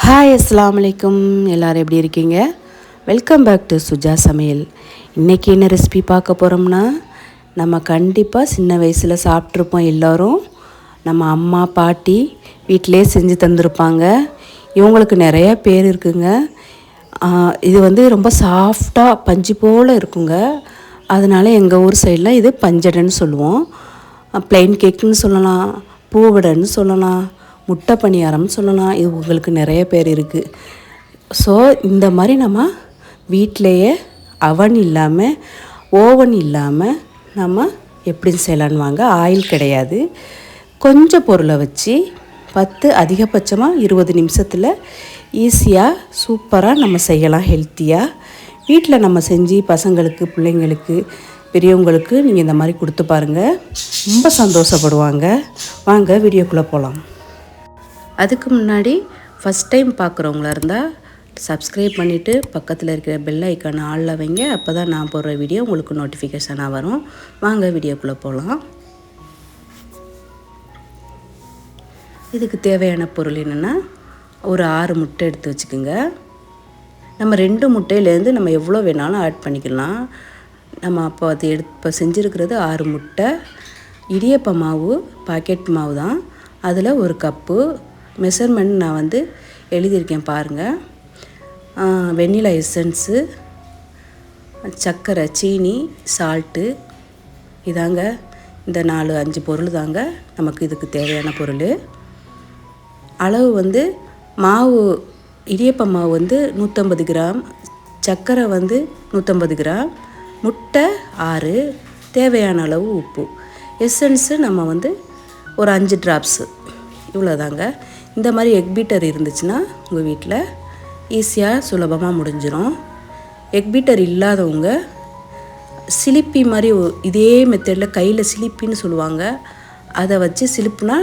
Hi அஸ்ஸலாமு அலைக்கும். எல்லோரும் எப்படி இருக்கீங்க? வெல்கம் பேக் டு சுஜா சமையல். இன்றைக்கி என்ன ரெசிபி பார்க்க போகிறோம்னா, நம்ம கண்டிப்பாக சின்ன வயசில் சாப்பிட்ருப்போம் எல்லோரும். நம்ம அம்மா பாட்டி வீட்டிலே செஞ்சு தந்திருப்பாங்க. இவங்களுக்கு நிறைய பேர் இருக்குங்க. இது ரொம்ப சாஃப்டாக பஞ்சு போல் இருக்குங்க. அதனால் எங்கள் ஊர் சைடில் இது பஞ்சடைன்னு சொல்லுவோம். ப்ளைன் கேக்குன்னு சொல்லலாம், பூவடைன்னு சொல்லலாம், முட்டை பணியாரம்னு சொல்லலாம். இது உங்களுக்கு நிறைய பேர் இருக்குது. ஸோ இந்த மாதிரி நம்ம வீட்டிலையே அவன் இல்லாமல் ஓவன் இல்லாமல் நம்ம எப்படி செய்யலான்னு வாங்க. ஆயில் கிடையாது, கொஞ்சம் பொருளை வச்சு 10 அதிகபட்சமாக 20 நிமிஷத்தில் ஈஸியாக சூப்பராக நம்ம செய்யலாம். ஹெல்த்தியாக வீட்டில் நம்ம செஞ்சு பசங்களுக்கு, பிள்ளைங்களுக்கு, பெரியவங்களுக்கு நீங்கள் இந்த மாதிரி கொடுத்து பாருங்கள், ரொம்ப சந்தோஷப்படுவாங்க. வாங்க வீடியோக்குள்ளே போகலாம். அதுக்கு முன்னாடி ஃபஸ்ட் டைம் பார்க்குறவங்களா இருந்தால் சப்ஸ்கிரைப் பண்ணிவிட்டு பக்கத்தில் இருக்கிற பெல் ஐக்கானை ஆளில் வைங்க. அப்போ தான் நான் போடுற வீடியோ உங்களுக்கு நோட்டிஃபிகேஷனாக வரும். வாங்க வீடியோக்குள்ளே போகலாம். இதுக்கு தேவையான பொருள் என்னென்னா, ஒரு 6 முட்டை எடுத்து வச்சுக்கோங்க. நம்ம 2 முட்டையிலேருந்து நம்ம எவ்வளோ வேணாலும் ஆட் பண்ணிக்கலாம். நம்ம அப்போ அது இப்போ செஞ்சுருக்கிறது 6 முட்டை. இடியப்ப மாவு, பாக்கெட் மாவு தான். அதில் 1 கப்பு மெஷர்மெண்ட் நான் எழுதியிருக்கேன் பாருங்கள். வெண்ணிலா எசன்ஸு, சர்க்கரை, சீனி, சால்ட்டு, இதாங்க இந்த 4-5 பொருள் தாங்க நமக்கு இதுக்கு தேவையான பொருள். அளவு மாவு, இடியப்ப மாவு 150 கிராம், சர்க்கரை 150 கிராம், முட்டை 6, தேவையான அளவு உப்பு, எசன்ஸு நம்ம ஒரு 5 ட்ராப்ஸு, இவ்வளோதாங்க. இந்த மாதிரி எக் பீட்டர் இருந்துச்சுன்னா உங்கள் வீட்டில் ஈஸியாக சுலபமாக முடிஞ்சிடும். எக் பீட்டர் இல்லாதவங்க சிலிப்பி மாதிரி இதே மெத்தடில் கையில் சிலிப்பின்னு சொல்லுவாங்க, அதை வச்சு சிலிப்புனா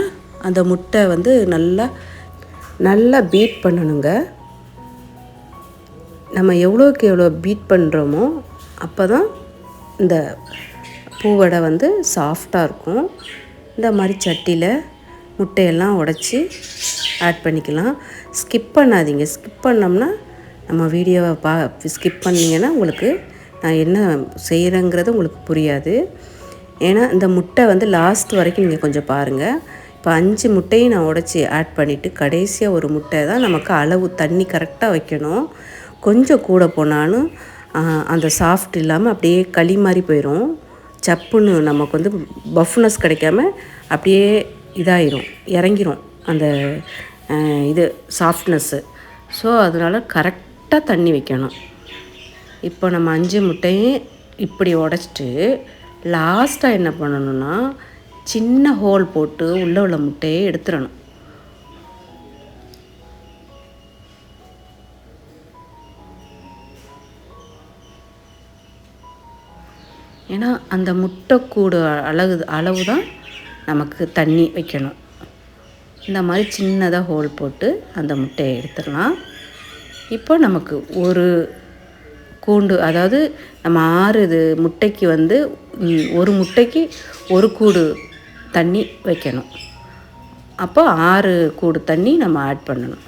அந்த முட்டை நல்லா பீட் பண்ணணுங்க. நம்ம எவ்வளோக்கு எவ்வளோ பீட் பண்ணுறோமோ அப்போ தான் இந்த பூவடை சாஃப்டாக இருக்கும். இந்த மாதிரி சட்டியில் முட்டையெல்லாம் உடச்சி ஆட் பண்ணிக்கலாம். ஸ்கிப் பண்ணாதீங்க. ஸ்கிப் பண்ணோம்னா நம்ம வீடியோவை ஸ்கிப் பண்ணிங்கன்னா உங்களுக்கு நான் என்ன செய்கிறேங்கிறது உங்களுக்கு புரியாது. ஏன்னா இந்த முட்டை லாஸ்ட் வரைக்கும் நீங்கள் கொஞ்சம் பாருங்கள். இப்போ 5 முட்டையும் நான் உடச்சி ஆட் பண்ணிவிட்டு கடைசியாக ஒரு முட்டை தான் நமக்கு அளவு தண்ணி கரெக்டாக வைக்கணும். கொஞ்சம் கூட போனாலும் அந்த சாஃப்ட் இல்லாமல் அப்படியே களி மாதிரி போயிடும். சப்புன்னு நமக்கு பஃப்னஸ் கிடைக்காம அப்படியே இதாயிரும், இறங்கிரும் அந்த இது சாஃப்ட்னஸ்ஸு. ஸோ அதனால் கரெக்டாக தண்ணி வைக்கணும். இப்போ நம்ம 5 முட்டையும் இப்படி உடச்சிட்டு லாஸ்ட்டாக என்ன பண்ணணும்னா, சின்ன ஹோல் போட்டு உள்ளே உள்ள முட்டையை எடுத்துடணும். ஏன்னா அந்த முட்டை கூடு அளவு தான் நமக்கு தண்ணி வைக்கணும். இந்த மாதிரி சின்னதாக ஹோல் போட்டு அந்த முட்டையை எடுத்துடலாம். இப்போ நமக்கு ஒரு கூண்டு, அதாவது நம்ம 6 முட்டைக்கு ஒரு முட்டைக்கு ஒரு கூடு தண்ணி வைக்கணும். அப்போ 6 கூடு தண்ணி நம்ம ஆட் பண்ணணும்.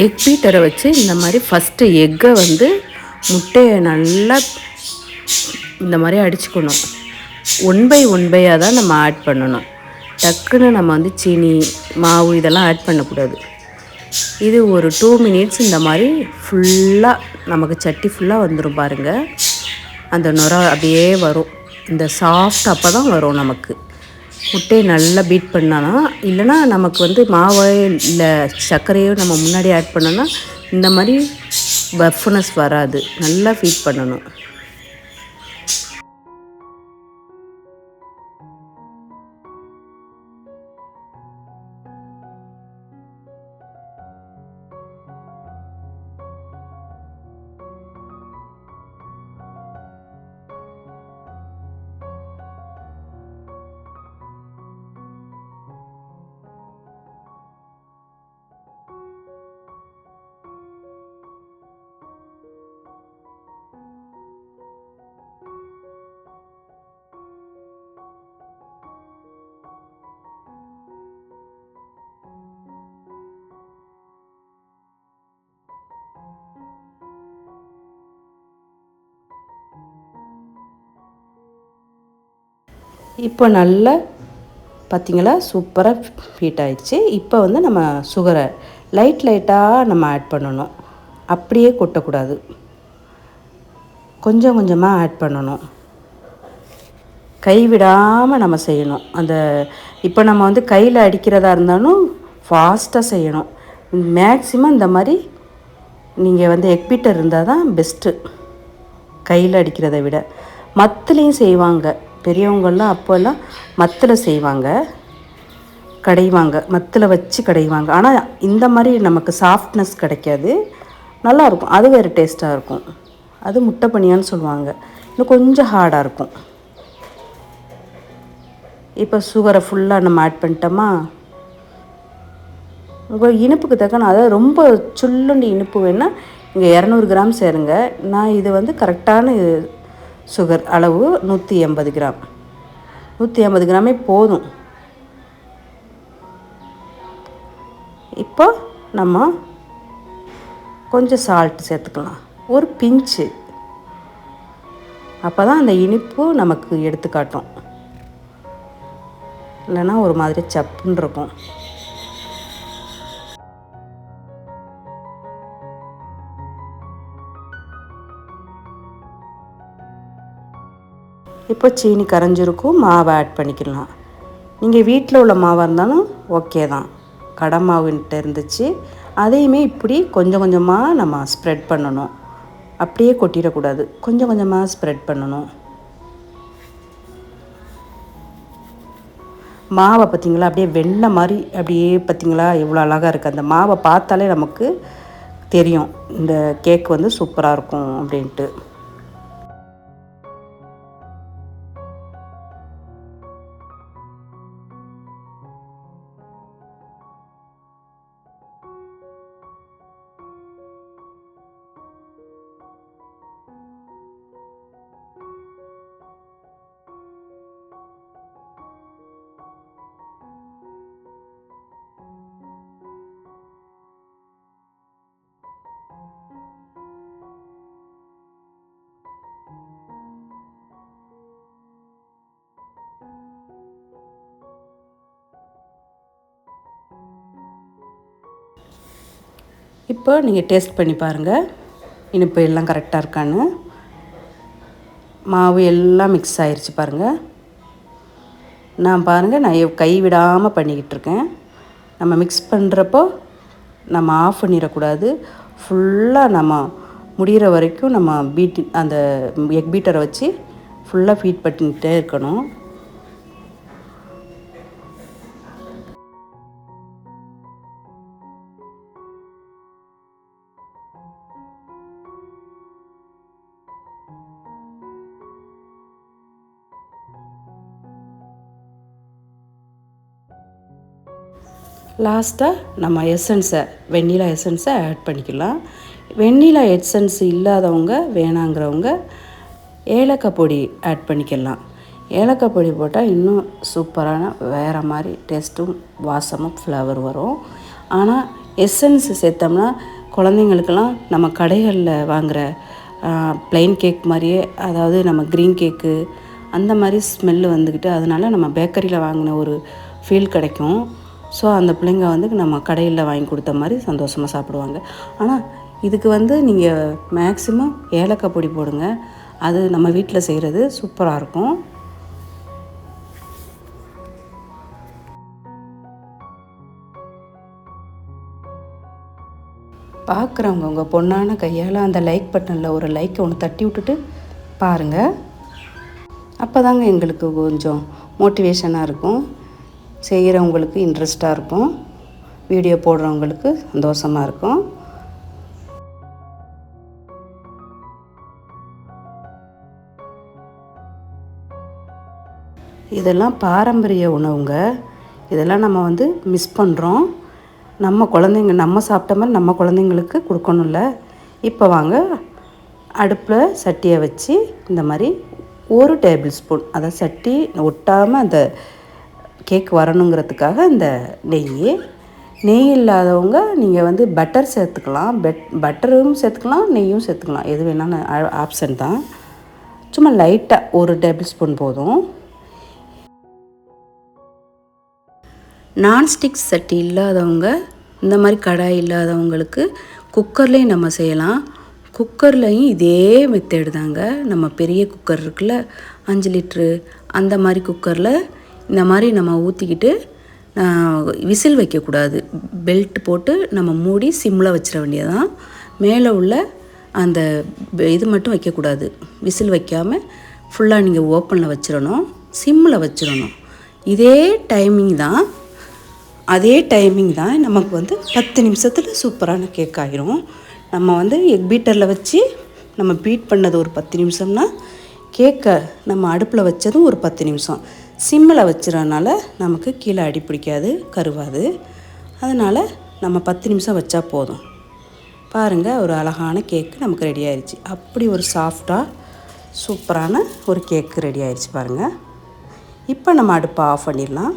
எக் பீட்டரை வச்சு இந்த மாதிரி ஃபஸ்ட்டு எக்கை முட்டையை நல்லா இந்த மாதிரி அடிச்சுக்கணும். 1 by 1 தான் நம்ம ஆட் பண்ணணும். டக்குன்னு நம்ம சீனி, மாவு இதெல்லாம் ஆட் பண்ணக்கூடாது. இது ஒரு 2 மினிட்ஸ் இந்த மாதிரி ஃபுல்லாக நமக்கு சட்டி ஃபுல்லாக வந்துடும் பாருங்கள். அந்த நுரை அப்படியே வரும். இந்த சாஃப்ட் அப்போ தான் வரும் நமக்கு. முட்டையை நல்லா பீட் பண்ணனா, இல்லைனா நமக்கு மாவை இல்லை சர்க்கரையோ நம்ம முன்னாடி ஆட் பண்ணோன்னா இந்த மாதிரி பஃப்னஸ் வராது. நல்லா பீட் பண்ணணும். இப்போ நல்லா பார்த்திங்களா சூப்பராக ஹீட் ஆகிடுச்சு. இப்போ வந்து நம்ம சுகரை லைட்டாக நம்ம ஆட் பண்ணணும். அப்படியே கொட்டக்கூடாது, கொஞ்சம் கொஞ்சமாக ஆட் பண்ணணும். கைவிடாமல் நம்ம செய்யணும். இப்போ நம்ம வந்து கையில் அடிக்கிறதா இருந்தாலும் ஃபாஸ்ட்டாக செய்யணும். மேக்ஸிமம் இந்த மாதிரி நீங்கள் வந்து எக் பீட்டர் இருந்தால் தான் பெஸ்ட்டு. கையில் அடிக்கிறத விட மத்துலேயும் செய்வாங்க பெரியவங்கள்லாம். அப்போல்லாம் மத்தில் செய்வாங்க, கடைவாங்க, மத்தில் வச்சு கடைவாங்க. ஆனால் இந்த மாதிரி நமக்கு சாஃப்ட்னஸ் கிடைக்காது, நல்லாயிருக்கும். அது வேறு டேஸ்ட்டாக இருக்கும். அது முட்டை பனியான்னு சொல்லுவாங்க. இன்னும் கொஞ்சம் ஹார்டாக இருக்கும். இப்போ சுகரை ஃபுல்லாக நம்ம ஆட் பண்ணிட்டோமா. உங்கள் இனிப்புக்கு தக்கன, அதாவது ரொம்ப சுள்ளுண்டி இனிப்பு வேணால் இங்கே 200 கிராம் சேருங்க. நான் இது வந்து கரெக்டான சுகர் அளவு 180 கிராம். 150 கிராமே போதும். இப்போ நம்ம கொஞ்சம் சால்ட் சேர்த்துக்கலாம், ஒரு பிஞ்சு. அப்போ தான் அந்த இனிப்பு நமக்கு எடுத்துக்காட்டும், இல்லைன்னா ஒரு மாதிரி சப்புன்னு இருக்கும். இப்போ சீனி கரைஞ்சிருக்கும், மாவை ஆட் பண்ணிக்கலாம். நீங்கள் வீட்டில் உள்ள மாவாக இருந்தாலும் ஓகே தான். கடை மாவுன்ட்டு இருந்துச்சு, அதையுமே இப்படி கொஞ்சம் கொஞ்சமாக நம்ம ஸ்ப்ரெட் பண்ணணும். அப்படியே கொட்டிடக்கூடாது, கொஞ்சம் கொஞ்சமாக ஸ்ப்ரெட் பண்ணணும். மாவை பார்த்திங்களா அப்படியே வெண்ணெய் மாதிரி அப்படியே பார்த்திங்களா எவ்வளோ அழகாக இருக்குது. அந்த மாவை பார்த்தாலே நமக்கு தெரியும் இந்த கேக் வந்து சூப்பராக இருக்கும் அப்படின்ட்டு. இப்போ நீங்கள் டேஸ்ட் பண்ணி பாருங்கள், இனிப்பு எல்லாம் கரெக்டாக இருக்கான்னு. மாவு எல்லாம் மிக்ஸ் ஆகிருச்சு பாருங்கள். நான் கை விடாமல் பண்ணிக்கிட்டு இருக்கேன். நம்ம மிக்ஸ் பண்ணுறப்போ நம்ம ஆஃப் பண்ணிடக்கூடாது. ஃபுல்லாக நம்ம முடிகிற வரைக்கும் நம்ம அந்த எக் பீட்டரை வச்சு ஃபுல்லாக ஃபீட் பண்ணிக்கிட்டே இருக்கணும். லாஸ்ட்டாக நம்ம வெண்ணிலா எசன்ஸை ஆட் பண்ணிக்கலாம். வெண்ணிலா எசன்ஸ் இல்லாதவங்க, வேணாங்கிறவங்க ஏலக்காய் பொடி ஆட் பண்ணிக்கலாம். ஏலக்காய் பொடி போட்டால் இன்னும் சூப்பரான வேறு மாதிரி டேஸ்ட்டும் வாசமும் ஃப்ளேவர் வரும். ஆனால் எசன்ஸ் சேர்த்தோம்னா குழந்தைங்களுக்கெல்லாம் நம்ம கடைகளில் வாங்குகிற ப்ளைன் கேக் மாதிரியே, அதாவது நம்ம க்ரீன் கேக்கு அந்த மாதிரி ஸ்மெல்லு வந்துக்கிட்டு, அதனால் நம்ம பேக்கரியில் வாங்கின ஒரு ஃபீல் கிடைக்கும். ஸோ அந்த பிள்ளைங்க வந்து நம்ம கடையில் வாங்கி கொடுத்த மாதிரி சந்தோஷமாக சாப்பிடுவாங்க. ஆனால் இதுக்கு வந்து நீங்கள் மேக்ஸிமம் ஏலக்காய் பொடி போடுங்க, அது நம்ம வீட்டில் செய்கிறது சூப்பராக இருக்கும். பார்க்குறவங்க உங்கள் பொண்ணான கையால் அந்த லைக் பட்டனில் ஒரு லைக்கை ஒன்று தட்டி விட்டுட்டு பாருங்கள். அப்போ தாங்க எங்களுக்கு கொஞ்சம் மோட்டிவேஷனாக இருக்கும், செய்கிறவங்களுக்கு இன்ட்ரெஸ்ட்டாக இருக்கும், வீடியோ போடுறவங்களுக்கு சந்தோஷமாக இருக்கும். இதெல்லாம் பாரம்பரிய உணவுங்க. இதெல்லாம் நம்ம வந்து மிஸ் பண்ணுறோம். நம்ம சாப்பிட்ட மாதிரி நம்ம குழந்தைங்களுக்கு கொடுக்கணும்ல. இப்போ வாங்க அடுப்பில் சட்டியை வச்சு இந்த மாதிரி 1 டேபிள் ஸ்பூன், அதை சட்டி ஒட்டாமல் அந்த கேக் வரணுங்கிறதுக்காக இந்த நெய் இல்லாதவங்க நீங்கள் வந்து பட்டர் சேர்த்துக்கலாம். பட்டரும் சேர்த்துக்கலாம், நெய்யும் சேர்த்துக்கலாம், எது வேணாலும் ஆப்ஷன் தான். சும்மா லைட்டாக 1 டேபிள் ஸ்பூன் போதும். நான்ஸ்டிக் சட்டி இல்லாதவங்க, இந்த மாதிரி கடாய் இல்லாதவங்களுக்கு குக்கர்லேயும் நம்ம செய்யலாம். குக்கர்லேயும் இதே மெத்தேடு தாங்க. நம்ம பெரிய குக்கர் இருக்குல்ல, 5 லிட்ரு அந்த மாதிரி குக்கரில் இந்த மாதிரி நம்ம ஊற்றிக்கிட்டு விசில் வைக்கக்கூடாது. பெல்ட் போட்டு நம்ம மூடி சிம்மில் வச்சிட வேண்டியதான். மேலே உள்ள அந்த இது மட்டும் வைக்கக்கூடாது. விசில் வைக்காமல் ஃபுல்லாக நீங்கள் ஓப்பனில் வச்சிடணும், சிம்மில் வச்சிடணும். இதே டைமிங் தான், அதே டைமிங் தான் நமக்கு வந்து 10 நிமிஷத்தில் சூப்பரான கேக் ஆகிரும். நம்ம வந்து எக் பீட்டரில் வச்சு நம்ம பீட் பண்ணது ஒரு 10 நிமிஷம்னா, கேக்கை நம்ம அடுப்பில் வச்சதும் ஒரு 10 நிமிஷம். சிம்மில் வச்சுறதுனால நமக்கு கீழே அடி பிடிக்காது, கருவாது. அதனால் நம்ம 10 நிமிஷம் வச்சா போதும். பாருங்கள், ஒரு அழகான கேக்கு நமக்கு ரெடி ஆயிடுச்சு. அப்படி ஒரு சாஃப்டாக சூப்பரான ஒரு கேக்கு ரெடி ஆயிடுச்சு பாருங்கள். இப்போ நம்ம அடுப்பை ஆஃப் பண்ணிடலாம்.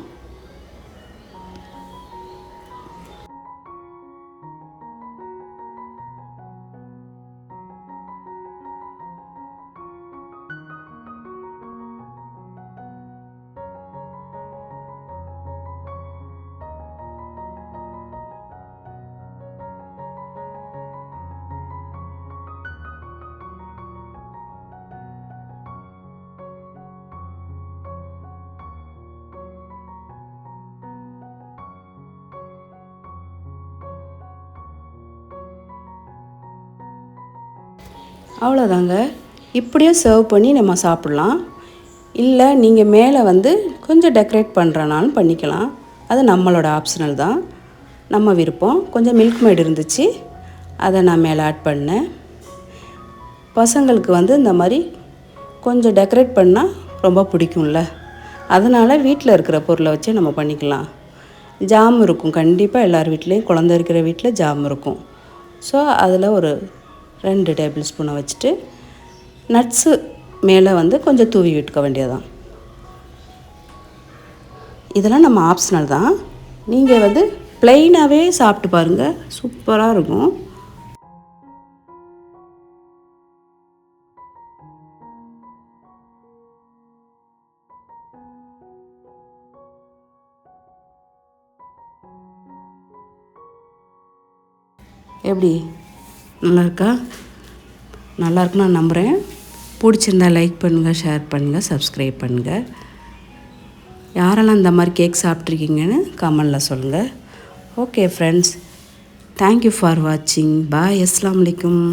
அவ்வளோதாங்க. இப்படியே சர்வ் பண்ணி நம்ம சாப்பிட்லாம். இல்லை நீங்கள் மேலே வந்து கொஞ்சம் டெக்கரேட் பண்ணுறனாலும் பண்ணிக்கலாம். அது நம்மளோட ஆப்ஷனல் தான், நம்ம விருப்பம். கொஞ்சம் மில்க் மேட் இருந்துச்சு, அதை நான் மேலே ஆட் பண்ணேன். பசங்களுக்கு வந்து இந்த மாதிரி கொஞ்சம் டெக்கரேட் பண்ணால் ரொம்ப பிடிக்கும்ல, அதனால் வீட்டில் இருக்கிற பொருளை வச்சே நம்ம பண்ணிக்கலாம். ஜாம் இருக்கும், கண்டிப்பாக எல்லார் வீட்லேயும் குழந்தை இருக்கிற வீட்டில் ஜாம் இருக்கும். ஸோ அதில் ஒரு 2 டேபிள் ஸ்பூனை வச்சுட்டு நட்ஸு மேலே வந்து கொஞ்சம் தூவி விட்டுக்க வேண்டியதான். இதெல்லாம் நம்ம ஆப்ஷனல் தான். நீங்கள் வந்து ப்ளைனாகவே சாப்பிட்டு பாருங்கள், சூப்பராக இருக்கும். எப்படி நல்லா இருக்கா? நல்லா இருக்குன்னு நான் நம்புகிறேன். பிடிச்சிருந்தா லைக் பண்ணுங்கள், ஷேர் பண்ணுங்கள், சப்ஸ்கிரைப் பண்ணுங்கள். யாரெல்லாம் இந்த மாதிரி கேக் சாப்பிட்ருக்கீங்கன்னு கமெண்டில் சொல்லுங்கள். ஓகே ஃப்ரெண்ட்ஸ், தேங்க்யூ ஃபார் வாட்சிங். பாய். அஸ்ஸலாமு அலைக்கும்.